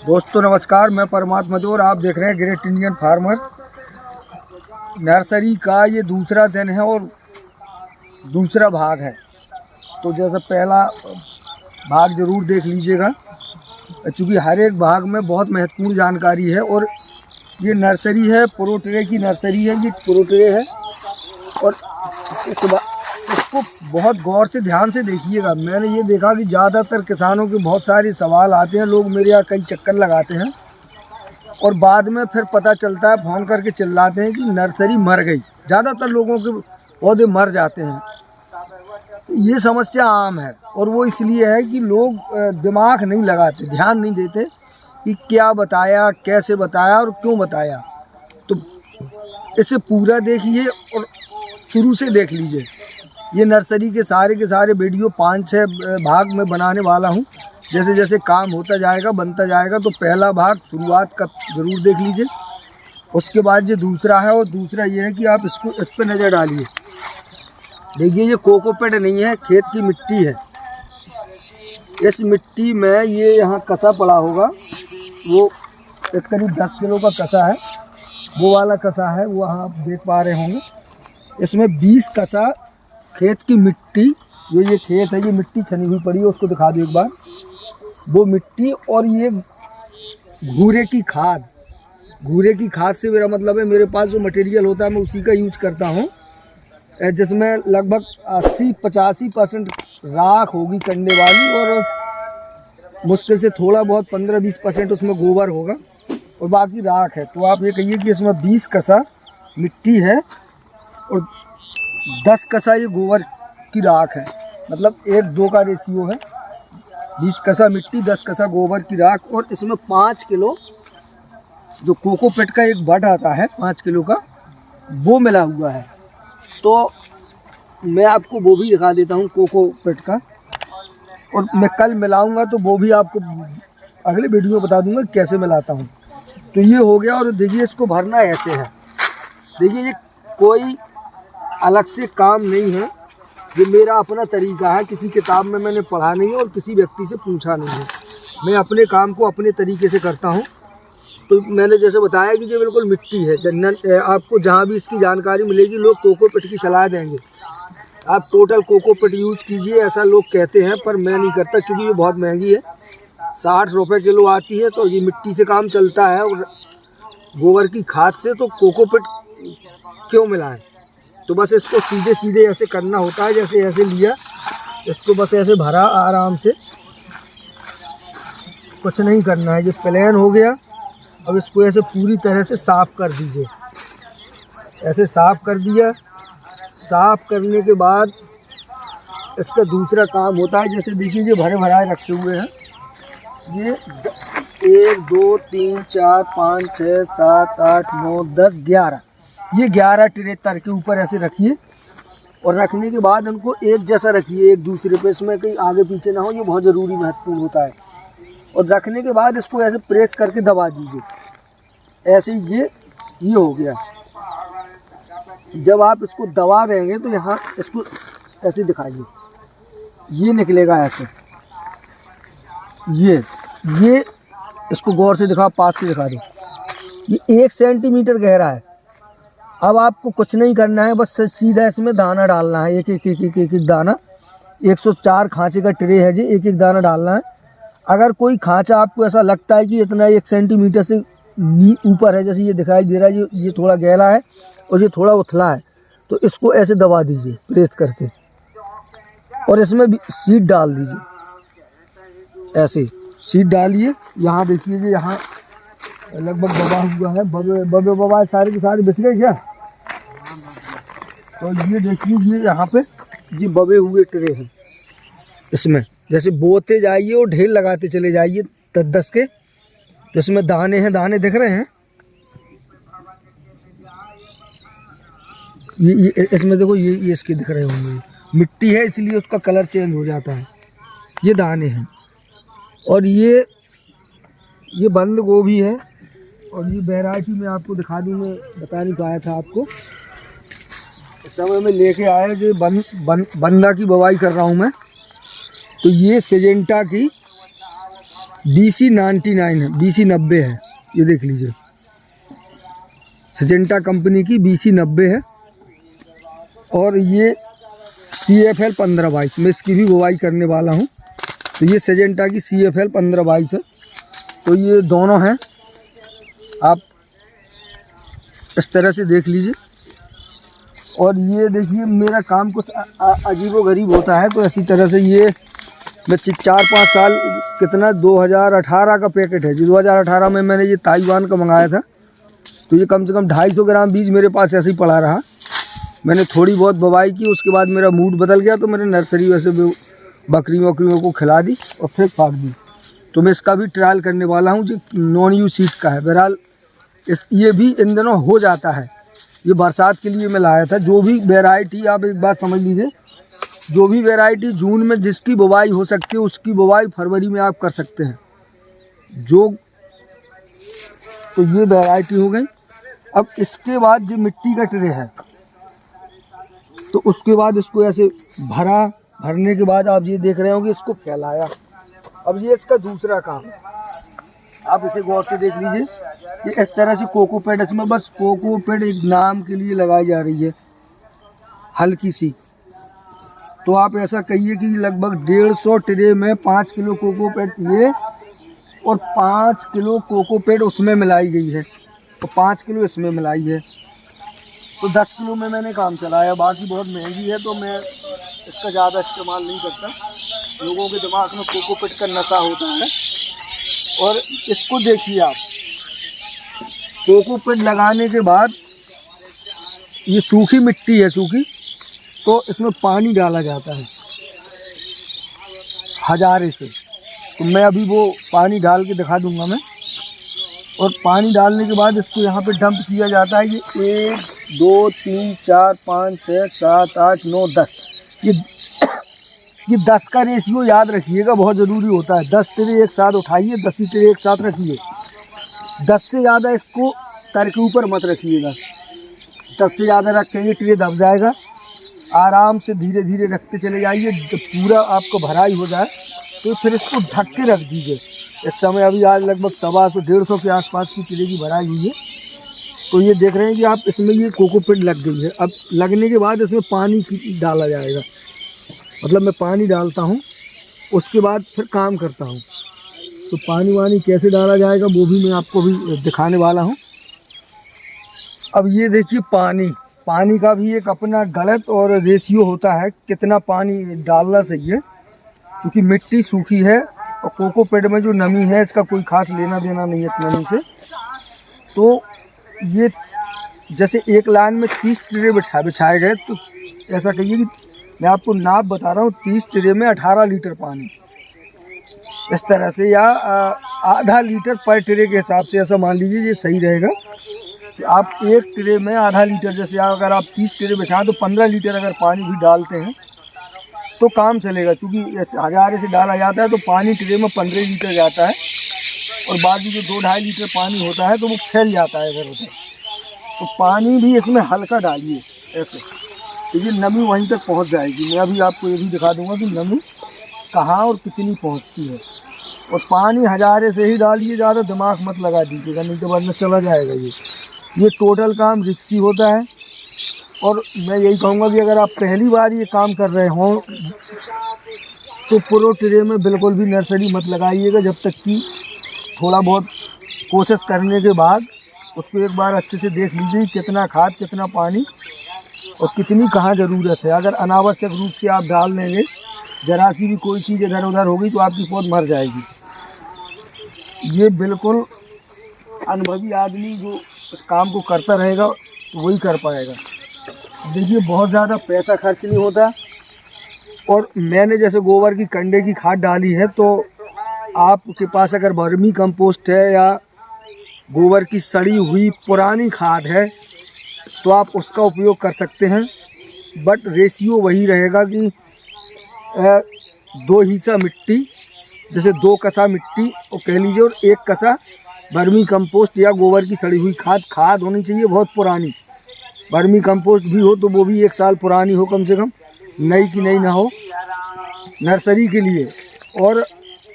दोस्तों नमस्कार, मैं परमात्मा और आप देख रहे हैं ग्रेट इंडियन फार्मर नर्सरी का। ये दूसरा दिन है और दूसरा भाग है। तो जैसा पहला भाग ज़रूर देख लीजिएगा, क्योंकि हर एक भाग में बहुत महत्वपूर्ण जानकारी है। और ये नर्सरी है, प्रोट्रे की नर्सरी है, ये प्रोट्रे है। और इसको बहुत गौर से ध्यान से देखिएगा। मैंने ये देखा कि ज़्यादातर किसानों के बहुत सारे सवाल आते हैं, लोग मेरे यहाँ कई चक्कर लगाते हैं और बाद में फिर पता चलता है, फ़ोन करके चिल्लाते हैं कि नर्सरी मर गई। ज़्यादातर लोगों के पौधे मर जाते हैं। ये समस्या आम है और वो इसलिए है कि लोग दिमाग नहीं लगाते, ध्यान नहीं देते कि क्या बताया, कैसे बताया और क्यों बताया। तो इसे पूरा देखिए और शुरू से देख लीजिए। ये नर्सरी के सारे वीडियो 5-6 भाग में बनाने वाला हूँ। जैसे जैसे काम होता जाएगा, बनता जाएगा, तो पहला भाग शुरुआत का ज़रूर देख लीजिए। उसके बाद ये दूसरा है, और दूसरा ये है कि आप इस पर नज़र डालिए। देखिए, ये कोकोपीट नहीं है, खेत की मिट्टी है। इस मिट्टी में ये यहाँ कसा पड़ा होगा, वो एक करीब 10 किलो का कसा है। वो वाला कसा है, वो आप देख पा रहे होंगे। इसमें 20 कसा खेत की मिट्टी, ये खेत है, ये मिट्टी छनी हुई पड़ी है, उसको दिखा दो एक बार। वो मिट्टी और ये घूरे की खाद। घूरे की खाद से मेरा मतलब है, मेरे पास जो मटेरियल होता है मैं उसी का यूज करता हूँ, जिसमें लगभग 80-85% राख होगी कंडे वाली, और मुश्किल से थोड़ा बहुत 15-20% उसमें गोबर होगा और बाकी राख है। तो आप ये कहिए कि इसमें 20 कसा मिट्टी है और 10 कसा ये गोबर की राख है। मतलब 1-2 का रेशियो है। 20 कसा मिट्टी, 10 कसा गोबर की राख, और इसमें 5 किलो जो कोकोपीट का एक बट आता है 5 किलो का, वो मिला हुआ है। तो मैं आपको वो भी दिखा देता हूँ कोकोपीट का, और मैं कल मिलाऊंगा तो वो भी आपको अगले वीडियो बता दूंगा कैसे मिलाता हूँ। तो ये हो गया। और देखिए, इसको भरना ऐसे है। देखिए, ये कोई अलग से काम नहीं है, ये मेरा अपना तरीका है। किसी किताब में मैंने पढ़ा नहीं है और किसी व्यक्ति से पूछा नहीं है। मैं अपने काम को अपने तरीके से करता हूँ। तो मैंने जैसे बताया कि ये बिल्कुल मिट्टी है। आपको जहाँ भी इसकी जानकारी मिलेगी, लोग कोकोपीट की सलाह देंगे, आप टोटल कोकोपीट यूज कीजिए, ऐसा लोग कहते हैं, पर मैं नहीं करता, क्योंकि ये बहुत महंगी है। 60 रुपये किलो आती है। तो ये मिट्टी से काम चलता है और गोबर की खाद से, तो कोकोपीट क्यों मिलाएं। तो बस इसको सीधे सीधे ऐसे करना होता है। जैसे ऐसे लिया, इसको बस ऐसे भरा आराम से, कुछ नहीं करना है। ये प्लेन हो गया। अब इसको ऐसे पूरी तरह से साफ़ कर दीजिए। ऐसे साफ़ कर दिया। साफ़ करने के बाद इसका दूसरा काम होता है। जैसे देखिए, ये भरे भराए रखे हुए हैं। ये 1 2 3 4 5 6 7 8 9 10 11, ये 11 ट्रे तर के ऊपर ऐसे रखिए। और रखने के बाद उनको एक जैसा रखिए, एक दूसरे पे, इसमें कहीं आगे पीछे ना हो। ये बहुत ज़रूरी, महत्वपूर्ण होता है। और रखने के बाद इसको ऐसे प्रेस करके दबा दीजिए। ऐसे ही ये हो गया। जब आप इसको दबा देंगे तो यहाँ इसको ऐसे दिखाइए, ये निकलेगा ऐसे। ये इसको गौर से दिखाओ, पास से दिखा दो। ये 1 सेंटीमीटर गहरा है। अब आपको कुछ नहीं करना है, बस सीधा इसमें दाना डालना है। एक दाना। 104 खांचे का ट्रे है जी, एक दाना डालना है। अगर कोई खांचा आपको ऐसा लगता है कि इतना 1 सेंटीमीटर से ऊपर है, जैसे ये दिखाई दे रहा है, ये थोड़ा गहरा है और ये थोड़ा उथला है, तो इसको ऐसे दबा दीजिए प्रेस करके, और इसमें भी सीड डाल दीजिए। ऐसे सीड डालिए। यहाँ देखिए, ये यहाँ लगभग दबा हुआ है। बबे सारे के सारे बच गए क्या? तो ये देखिए, ये यहाँ पे जी बबे हुए ट्रे हैं। इसमें जैसे बोते जाइए और ढेर लगाते चले जाइए 10-10 के। तो इसमें दाने हैं, दाने दिख रहे हैं। ये इसमें देखो, ये इसके दिख रहे होंगे। मिट्टी है इसलिए उसका कलर चेंज हो जाता है। ये दाने हैं। और ये बंद गोभी है। और ये वैरायटी मैं आपको दिखा दूँ, मैं बता नहीं पाया था आपको। इस समय मैं लेके आया जो बंदा की बुवाई कर रहा हूँ मैं। तो ये सिजेंटा की BC99 है, BC90 है, ये देख लीजिए, सिजेंटा कंपनी की BC90 है। और ये CFL 1522, मैं इसकी भी बुवाई करने वाला हूँ। तो ये सिजेंटा की CFL 1522 है। तो ये दोनों हैं, आप इस तरह से देख लीजिए। और ये देखिए मेरा काम कुछ अजीबोगरीब होता है, तो इसी तरह से ये मैं 4-5 साल, कितना 2018 का पैकेट है, जो 2018 में मैंने ये ताइवान का मंगाया था। तो ये कम से कम 250 ग्राम बीज मेरे पास ऐसे ही पड़ा रहा। मैंने थोड़ी बहुत बुवाई की, उसके बाद मेरा मूड बदल गया, तो मैंने नर्सरी वैसे बकरियों को खिला दी और फिर फाड़ दी। तो मैं इसका भी ट्रायल करने वाला हूँ, जो नॉन यू सीड का है। बहरहाल ये भी इन दिनों हो जाता है, ये बरसात के लिए मैं लाया था। जो भी वैरायटी, आप एक बात समझ लीजिए, जो भी वैरायटी जून में जिसकी बुवाई हो सकती है, उसकी बुवाई फरवरी में आप कर सकते हैं। तो ये वैरायटी हो गई। अब इसके बाद जो मिट्टी का ट्रे है, तो उसके बाद इसको ऐसे भरने के बाद आप ये देख रहे होंगे, इसको फैलाया। अब ये इसका दूसरा काम है, आप इसे गौर से देख लीजिए। ये इस तरह से कोकोपेट, इसमें बस कोकोपेट एक नाम के लिए लगाई जा रही है, हल्की सी। तो आप ऐसा कहिए कि लगभग 150 ट्रे में 5 किलो कोकोपेट ये और 5 किलो कोकोपेट उसमें मिलाई गई है, तो 5 किलो इसमें मिलाई है। तो 10 किलो में मैंने काम चलाया। बाकी बहुत महंगी है, तो मैं इसका ज़्यादा इस्तेमाल नहीं करता। लोगों के दिमाग में कोकोपेट का नशा होता है। और इसको देखिए आप, कोकोपेट लगाने के बाद ये सूखी मिट्टी है, सूखी, तो इसमें पानी डाला जाता है हजारे से। तो मैं अभी वो पानी डाल के दिखा दूंगा मैं। और पानी डालने के बाद इसको यहाँ पे डंप किया जाता है। ये 1 2 3 4 5 6 7 8 9 10, ये 10 का रेशियो याद रखिएगा, बहुत ज़रूरी होता है। 10 ट्रे एक साथ उठाइए, 10 ही ट्रे एक साथ रखिए। 10 से ज़्यादा इसको तर के ऊपर मत रखिएगा। 10 से ज़्यादा रखेंगे ट्रे दब जाएगा। आराम से धीरे धीरे रखते चले जाइए, जब पूरा आपको भराई हो जाए तो फिर इसको ढक के रख दीजिए। इस समय अभी आज लगभग 125-150 के आसपास की ट्रे की भराई हुई है। तो ये देख रहे हैं कि आप इसमें ये कोकोपेट लग गई है। अब लगने के बाद इसमें पानी डाला जाएगा, मतलब मैं पानी डालता हूँ, उसके बाद फिर काम करता हूँ। तो पानी वानी कैसे डाला जाएगा वो भी मैं आपको भी दिखाने वाला हूँ। अब ये देखिए, पानी का भी एक अपना गलत और रेशियो होता है, कितना पानी डालना सही है। क्योंकि मिट्टी सूखी है और कोकोपेट में जो नमी है, इसका कोई खास लेना देना नहीं है इस नमी से। तो ये जैसे एक लाइन में 30 ट्रे बिछाए गए, तो ऐसा कहिए कि मैं आपको नाप बता रहा हूँ, 30 ट्रे में 18 लीटर पानी, इस तरह से, या आधा लीटर पर ट्रे के हिसाब से, ऐसा मान लीजिए, ये सही रहेगा कि आप एक ट्रे में आधा लीटर, जैसे अगर आप 30 ट्रे बिछाएं तो 15 लीटर अगर पानी भी डालते हैं तो काम चलेगा। चूँकि हजारे से डाला जाता है तो पानी ट्रे में 15 लीटर जाता है, और बाकी जो 2-2.5 लीटर पानी होता है तो वो फैल जाता है इधर उधर। तो पानी भी इसमें हल्का डालिए ऐसे, तो ये नमी वहीं तक पहुंच जाएगी। मैं अभी आपको ये भी दिखा दूंगा कि नमी कहाँ और कितनी पहुंचती है। और पानी हजारे से ही डालिए, ज़्यादा दिमाग मत लगा दीजिएगा, नहीं तो बाद में चला जाएगा। ये टोटल काम रिक्सी होता है। और मैं यही कहूँगा कि अगर आप पहली बार ये काम कर रहे हों तो प्रो ट्रे में बिल्कुल भी नर्सरी मत लगाइएगा, जब तक कि थोड़ा बहुत कोशिश करने के बाद उसको एक बार अच्छे से देख लीजिए, कितना खाद, कितना पानी और कितनी कहाँ ज़रूरत है। अगर अनावश्यक रूप से आप डाल देंगे, जरा सी भी कोई चीज़ इधर उधर हो गई तो आपकी पौध मर जाएगी। ये बिल्कुल अनुभवी आदमी जो इस काम को करता रहेगा तो वही कर पाएगा। देखिए, बहुत ज़्यादा पैसा खर्च नहीं होता। और मैंने जैसे गोबर की कंडे की खाद डाली है, तो आपके पास अगर वर्मी कंपोस्ट है या गोबर की सड़ी हुई पुरानी खाद है तो आप उसका उपयोग कर सकते हैं। बट रेशियो वही रहेगा कि 2 हिस्सा मिट्टी, जैसे 2 कसा मिट्टी और कह लीजिए, और 1 कसा वर्मी कंपोस्ट या गोबर की सड़ी हुई खाद होनी चाहिए, बहुत पुरानी। वर्मी कंपोस्ट भी हो तो वो भी 1 साल पुरानी हो कम से कम, नई की नई ना हो, नर्सरी के लिए। और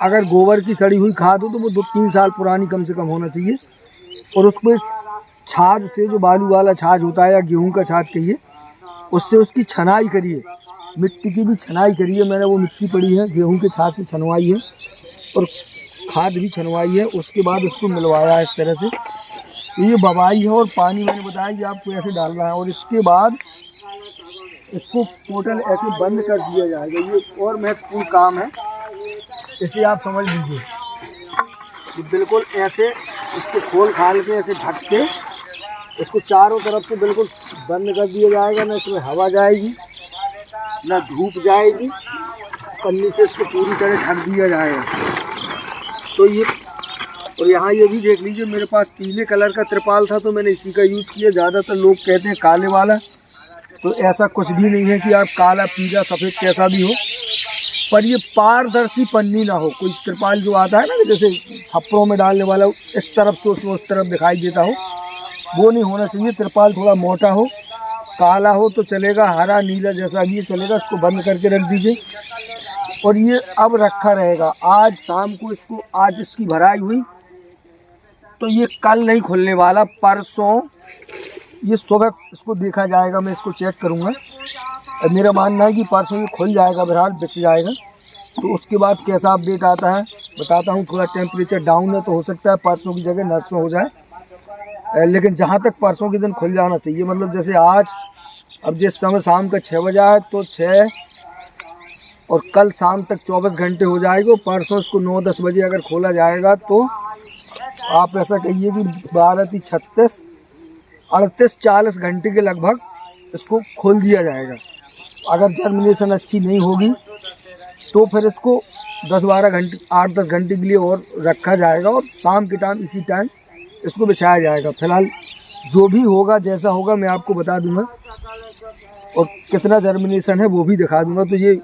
अगर गोबर की सड़ी हुई खाद हो तो वो 2-3 साल पुरानी कम से कम होना चाहिए। और उसको एक छाछ से, जो बालू वाला छाछ होता है या गेहूं का छाछ कहिए, उससे उसकी छनाई करिए। मिट्टी की भी छनाई करिए। मैंने वो मिट्टी पड़ी है गेहूं के छाछ से छनवाई है और खाद भी छनवाई है। उसके बाद उसको मिलवाया है इस तरह से। ये बवाई है और पानी मैंने बताया कि आपको ऐसे डालना है। और इसके बाद इसको टोटल ऐसे बंद कर दिया जाएगा। ये और महत्वपूर्ण काम है, इसे आप समझ लीजिए। कि बिल्कुल ऐसे इसको खोल खाल के ऐसे ढक के इसको चारों तरफ से बिल्कुल बंद कर दिया जाएगा। ना इसमें हवा जाएगी, ना धूप जाएगी। पन्नी से इसको पूरी तरह ढक दिया जाएगा। तो ये, और यहाँ ये भी देख लीजिए, मेरे पास पीले कलर का त्रिपाल था तो मैंने इसी का यूज़ किया। ज़्यादातर लोग कहते हैं काले वाला, तो ऐसा कुछ भी नहीं है कि आप काला, पीला, सफ़ेद कैसा भी हो, पर ये पारदर्शी पन्नी ना हो। कोई त्रिपाल जो आता है ना, जैसे छप्परों में डालने वाला, इस तरफ से उसमें उस तरफ दिखाई देता हो, वो नहीं होना चाहिए। त्रिपाल थोड़ा मोटा हो, काला हो तो चलेगा, हरा नीला जैसा भी चलेगा। इसको बंद करके रख दीजिए। और ये अब रखा रहेगा। आज शाम को इसको, आज इसकी भराई हुई तो ये कल नहीं खुलने वाला, परसों ये सुबह इसको देखा जाएगा। मैं इसको चेक करूँगा। मेरा मानना है कि परसों ये खुल जाएगा, बहरहाल बिछ जाएगा। तो उसके बाद कैसा अपडेट आता है बताता हूँ। थोड़ा टेम्परेचर डाउन है तो हो सकता है परसों की जगह नरसों हो जाए, लेकिन जहाँ तक परसों के दिन खुल जाना चाहिए। मतलब जैसे आज, अब जिस समय शाम का 6 बजा है तो 6 और कल शाम तक 24 घंटे हो जाएगा। परसों इसको 9-10 बजे अगर खोला जाएगा तो आप ऐसा कहिए कि 12-36, 38-40 घंटे के लगभग इसको खोल दिया जाएगा। अगर जर्मिनेशन अच्छी नहीं होगी तो फिर इसको 10-12 घंटे, 8-10 घंटे के लिए और रखा जाएगा और शाम के टाइम इसी टाइम इसको बिछाया जाएगा। फिलहाल जो भी होगा, जैसा होगा, मैं आपको बता दूंगा और कितना जर्मिनेशन है वो भी दिखा दूंगा। तो ये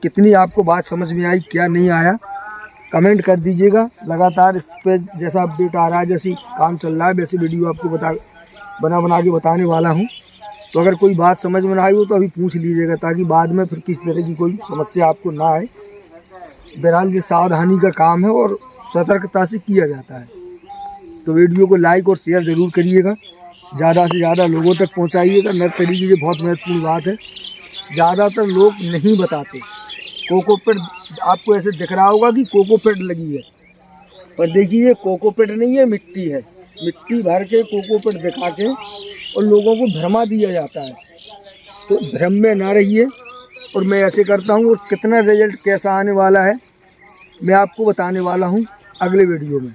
कितनी आपको बात समझ में आई, क्या नहीं आया, कमेंट कर दीजिएगा। लगातार इस पर जैसा अपडेट आ रहा है, जैसी काम चल रहा है, वैसी वीडियो आपको बना के बताने वाला हूँ। तो अगर कोई बात समझ में ना आई हो तो अभी पूछ लीजिएगा, ताकि बाद में फिर किसी तरह की कोई समस्या आपको ना आए। बहरहाल ये सावधानी का काम है और सतर्कता से किया जाता है। तो वीडियो को लाइक और शेयर ज़रूर करिएगा, ज़्यादा से ज़्यादा लोगों तक पहुँचाइएगा। नर्सरी की ये बहुत महत्वपूर्ण बात है, ज़्यादातर लोग नहीं बताते। कोकोपीट आपको ऐसे दिख रहा होगा कि कोकोपीट लगी है, पर देखिए कोकोपीट नहीं है, मिट्टी है। मिट्टी भर के कोकोपीट दिखा के और लोगों को भरमा दिया जाता है। तो भ्रम में ना रहिए। और मैं ऐसे करता हूँ और कितना रिजल्ट कैसा आने वाला है मैं आपको बताने वाला हूँ अगले वीडियो में।